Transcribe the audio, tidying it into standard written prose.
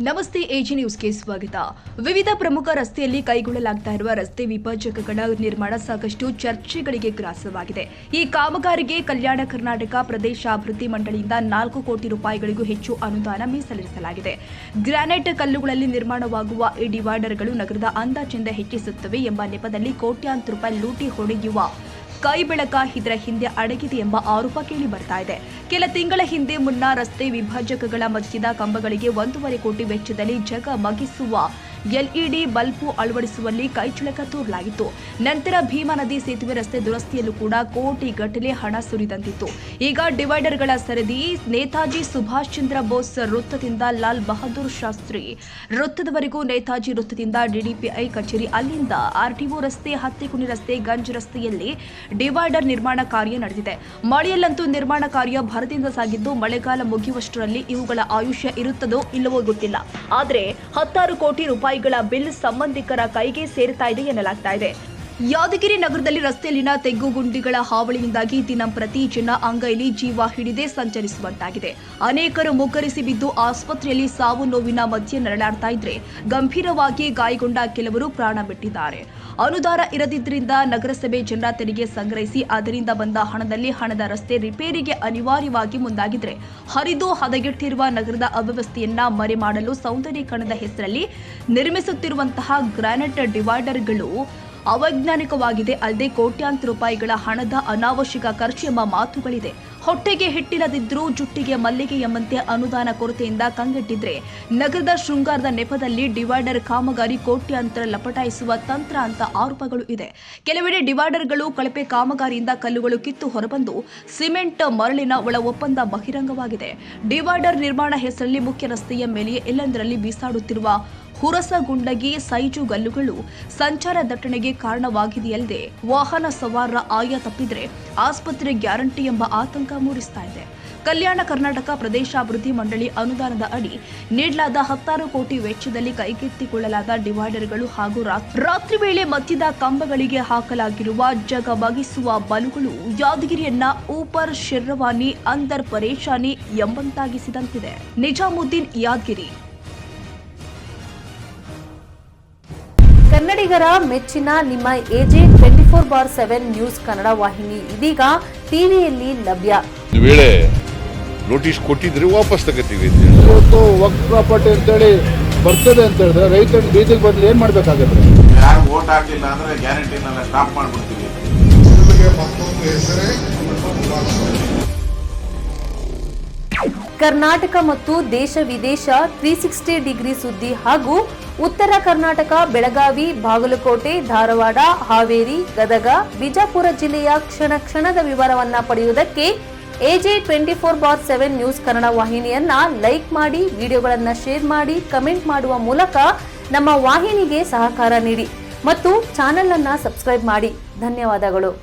ನಮಸ್ತೆ ಎಜಿ ನ್ಯೂಸ್ಗೆ ಸ್ವಾಗತ. ವಿವಿಧ ಪ್ರಮುಖ ರಸ್ತೆಯಲ್ಲಿ ಕೈಗೊಳ್ಳಲಾಗ್ತಾ ಇರುವ ರಸ್ತೆ ವಿಭಜಕಗಳ ನಿರ್ಮಾಣ ಸಾಕಷ್ಟು ಚರ್ಚೆಗಳಿಗೆ ಗ್ರಾಸವಾಗಿದೆ. ಈ ಕಾಮಗಾರಿಗೆ ಕಲ್ಯಾಣ ಕರ್ನಾಟಕ ಪ್ರದೇಶಾಭಿವೃದ್ಧಿ ಮಂಡಳಿಯಿಂದ 4 ಕೋಟಿ ರೂಪಾಯಿಗಳಿಗೂ ಹೆಚ್ಚು ಅನುದಾನ ಮೀಸಲಿರಿಸಲಾಗಿದೆ. ಗ್ರಾನೈಟ್ ಕಲ್ಲುಗಳಲ್ಲಿ ನಿರ್ಮಾಣವಾಗುವ ಈ ಡಿವೈಡರ್ಗಳು ನಗರದ ಅಂದ ಚೆಂದ ಹೆಚ್ಚಿಸುತ್ತವೆ ಎಂಬ ನೆಪದಲ್ಲಿ ಕೋಟ್ಯಾಂತರ ರೂಪಾಯಿ ಲೂಟಿ ಹೊಡೆಯುವ ಕೈ ಬೆಳಕ ಇದರ ಹಿಂದೆ ಅಡಗಿದೆ ಎಂಬ ಆರೋಪ ಕೇಳಿ ಬರ್ತಾ ಇದೆ. ಕೆಲ ತಿಂಗಳ ಹಿಂದೆ ಮುನ್ನ ರಸ್ತೆ ವಿಭಜಕಗಳ ಮಧ್ಯದ ಕಂಬಗಳಿಗೆ 1.5 ಕೋಟಿ ವೆಚ್ಚದಲ್ಲಿ ಜಗಮಗಿಸುವ ಎಲ್ಇಡಿ ಬಲ್ಬ್ ಅಳವಡಿಸುವಲ್ಲಿ ಕೈಚಳಕ ತೋರಲಾಗಿತ್ತು. ನಂತರ ಭೀಮಾ ನದಿ ಸೇತುವೆ ರಸ್ತೆ ದುರಸ್ತಿಯಲ್ಲೂ ಕೂಡ ಕೋಟಿಗಟ್ಟಲೆ ಹಣ ಸುರಿದಂತಿತ್ತು. ಈಗ ಡಿವೈಡರ್ಗಳ ಸರದಿ ನೇತಾಜಿ ಸುಭಾಷ್ ಚಂದ್ರ ಬೋಸ್ ವೃತ್ತದಿಂದ ಲಾಲ್ ಬಹದ್ದೂರ್ ಶಾಸ್ತ್ರಿ ವೃತ್ತದವರೆಗೂ, ನೇತಾಜಿ ವೃತ್ತದಿಂದ ಡಿಡಿಪಿಐ ಕಚೇರಿ, ಅಲ್ಲಿಂದ ಆರ್ಟಿಒ ರಸ್ತೆ, ಹತ್ತಿಕುಣಿ ರಸ್ತೆ, ಗಂಜ್ ರಸ್ತೆಯಲ್ಲಿ ಡಿವೈಡರ್ ನಿರ್ಮಾಣ ಕಾರ್ಯ ನಡೆದಿದೆ. ಮಳೆಯಲ್ಲಂತೂ ನಿರ್ಮಾಣ ಕಾರ್ಯ ಭರದಿಂದ ಸಾಗಿದ್ದು, ಮಳೆಗಾಲ ಮುಗಿಯುವಷ್ಟರಲ್ಲಿ ಇವುಗಳ ಆಯುಷ್ಯ ಇರುತ್ತದೋ ಇಲ್ಲವೋ ಗೊತ್ತಿಲ್ಲ. ಆದರೆ 16 ಕೋಟಿ ರೂಪಾಯಿಗಳ ಬಿಲ್ ಸಂಬಂಧಿಕರ ಕೈಗೆ ಸೇರ್ತಾ ಇದೆ ಎನ್ನಲಾಗ್ತಾ ಇದೆ. ಯಾದಗಿರಿ ನಗರದಲ್ಲಿ ರಸ್ತೆಯಲ್ಲಿನ ತೆಗ್ಗುಗುಂಡಿಗಳ ಹಾವಳಿಯಿಂದಾಗಿ ದಿನಂಪ್ರತಿ ಜನ ಅಂಗೈಲಿ ಜೀವ ಹಿಡಿದೇ ಸಂಚರಿಸುವಂತಾಗಿದೆ. ಅನೇಕರು ಮುಗ್ಗರಿಸಿ ಬಿದ್ದು ಆಸ್ಪತ್ರೆಯಲ್ಲಿ ಸಾವು ನೋವಿನ ಮಧ್ಯೆ ನರಳಾಡ್ತಾ ಇದ್ರೆ, ಗಂಭೀರವಾಗಿ ಗಾಯಗೊಂಡ ಕೆಲವರು ಪ್ರಾಣ ಬಿಟ್ಟಿದ್ದಾರೆ. ಅನುದಾನ ಇರದಿದ್ದರಿಂದ ನಗರಸಭೆ ಜನರ ತೆರಿಗೆ ಸಂಗ್ರಹಿಸಿ ಅದರಿಂದ ಬಂದ ಹಣದ ರಸ್ತೆ ರಿಪೇರಿಗೆ ಅನಿವಾರ್ಯವಾಗಿ ಮುಂದಾಗಿದ್ರೆ, ಹರಿದು ಹದಗೆಟ್ಟಿರುವ ನಗರದ ಅವ್ಯವಸ್ಥೆಯನ್ನ ಮರೆ ಮಾಡಲು ಸೌಂದರ್ಯೀಕರಣದ ಹೆಸರಲ್ಲಿ ನಿರ್ಮಿಸುತ್ತಿರುವಂತಹ ಗ್ರಾನೈಟ್ ಡಿವೈಡರ್ಗಳು ಅವೈಜ್ಞಾನಿಕವಾಗಿದೆ. ಅಲ್ಲದೆ ಕೋಟ್ಯಾಂತರ ರೂಪಾಯಿಗಳ ಹಣದ ಅನಾವಶ್ಯಕ ಖರ್ಚು ಎಂಬ ಮಾತುಗಳಿದೆ. ಹೊಟ್ಟೆಗೆ ಹಿಟ್ಟಿಲ್ಲದಿದ್ರೂ ಜುಟ್ಟಿಗೆ ಮಲ್ಲಿಗೆ ಎಂಬಂತೆ ಅನುದಾನ ಕೊರತೆಯಿಂದ ಕಂಗೆಟ್ಟಿದ್ರೆ, ನಗರದ ಶೃಂಗಾರದ ನೆಪದಲ್ಲಿ ಡಿವೈಡರ್ ಕಾಮಗಾರಿ ಕೋಟ್ಯಾಂತರ ಲಪಟಾಯಿಸುವ ತಂತ್ರ ಅಂತ ಆರೋಪಗಳು ಇದೆ. ಕೆಲವೆಡೆ ಡಿವೈಡರ್ಗಳು ಕಳಪೆ ಕಾಮಗಾರಿಯಿಂದ ಕಲ್ಲುಗಳು ಕಿತ್ತು ಹೊರಬಂದು ಸಿಮೆಂಟ್ ಮರಳಿನ ಒಳ ಒಪ್ಪಂದ ಬಹಿರಂಗವಾಗಿದೆ. ಡಿವೈಡರ್ ನಿರ್ಮಾಣ ಹೆಸರಲ್ಲಿ ಮುಖ್ಯ ರಸ್ತೆಯ ಮೇಲೆಯೇ ಎಲ್ಲೆಂದರಲ್ಲಿ ಬೀಸಾಡುತ್ತಿರುವ ಹುರಸಗುಂಡಗಿ ಸೈಜುಗಲ್ಲುಗಳು ಸಂಚಾರ ದಟ್ಟಣೆಗೆ ಕಾರಣವಾಗಿದೆಯಲ್ಲದೆ, ವಾಹನ ಸವಾರರ ಆಯ ತಪ್ಪಿದ್ರೆ ಆಸ್ಪತ್ರೆ ಗ್ಯಾರಂಟಿ ಎಂಬ ಆತಂಕ ಮೂಡಿಸ್ತಾ ಇದೆ. ಕಲ್ಯಾಣ ಕರ್ನಾಟಕ ಪ್ರದೇಶಾಭಿವೃದ್ಧಿ ಮಂಡಳಿ ಅನುದಾನದ ಅಡಿ ನೀಡಲಾದ 16 ಕೋಟಿ ವೆಚ್ಚದಲ್ಲಿ ಕೈಗೆತ್ತಿಕೊಳ್ಳಲಾದ ಡಿವೈಡರ್ಗಳು ಹಾಗೂ ರಾತ್ರಿ ವೇಳೆ ಮಧ್ಯದ ಕಂಬಗಳಿಗೆ ಹಾಕಲಾಗಿರುವ ಜಗಮಗಿಸುವ ಬಲುಗಳು ಯಾದಗಿರಿಯನ್ನ ಊಪರ್ ಶೆರ್ವಾನಿ ಅಂದರ್ ಪರೇಶಾನಿ ಎಂಬಂತಾಗಿಸಿದಂತಿದೆ. ನಿಜಾಮುದ್ದೀನ್, ಯಾದಗಿರಿ. ಕನ್ನಡಿಗರ ಮೆಚ್ಚಿನ ನಿಮ್ಮ ಎಜೆ 24/7 ನ್ಯೂಸ್ ಕನ್ನಡ ವಾಹಿನಿ ಇದೀಗ ಟಿವಿಯಲ್ಲಿ ಲಭ್ಯ. ವೇಳೆ ನೋಟಿಸ್ ಕೊಟ್ಟಿದ್ರೆ ವಾಪಸ್ ತಗೋತೀವಿ. ಇವತ್ತು ವಕ್ಫ್ ಪ್ರಾಪರ್ಟಿ ಅಂತೇಳಿ ಬರ್ತದೆ ಅಂತ ಹೇಳಿದ್ರೆ ರೈತರ ಬೀದಿಗೆ ಬದಲು ಏನ್ ಮಾಡ್ಬೇಕಾಗತ್ತೆ? ಯಾರು ವೋಟ್ ಹಾಕಲಿಲ್ಲ ಅಂದ್ರೆ ಗ್ಯಾರಂಟಿನೆಲ್ಲ ಸ್ಟಾಪ್ ಮಾಡ್ಬಿಡ್ತೀವಿ. ಕರ್ನಾಟಕ ಮತ್ತು ದೇಶ ವಿದೇಶ 360 ಡಿಗ್ರಿ ಸುದ್ದಿ ಹಾಗೂ ಉತ್ತರ ಕರ್ನಾಟಕ, ಬೆಳಗಾವಿ, ಬಾಗಲಕೋಟೆ, ಧಾರವಾಡ, ಹಾವೇರಿ, ಗದಗ, ಬಿಜಾಪುರ ಜಿಲ್ಲೆಯ ಕ್ಷಣ ಕ್ಷಣದ ವಿವರವನ್ನ ಪಡೆಯುವುದಕ್ಕೆ ಎಜೆ 24/7 ನ್ಯೂಸ್ ಕನ್ನಡ ವಾಹಿನಿಯನ್ನ ಲೈಕ್ ಮಾಡಿ, ವಿಡಿಯೋಗಳನ್ನ ಶೇರ್ ಮಾಡಿ, ಕಮೆಂಟ್ ಮಾಡುವ ಮೂಲಕ ನಮ್ಮ ವಾಹಿನಿಗೆ ಸಹಕಾರ ನೀಡಿ ಮತ್ತು ಚಾನೆಲ್ ಅನ್ನ ಸಬ್ಸ್ಕ್ರೈಬ್ ಮಾಡಿ. ಧನ್ಯವಾದಗಳು.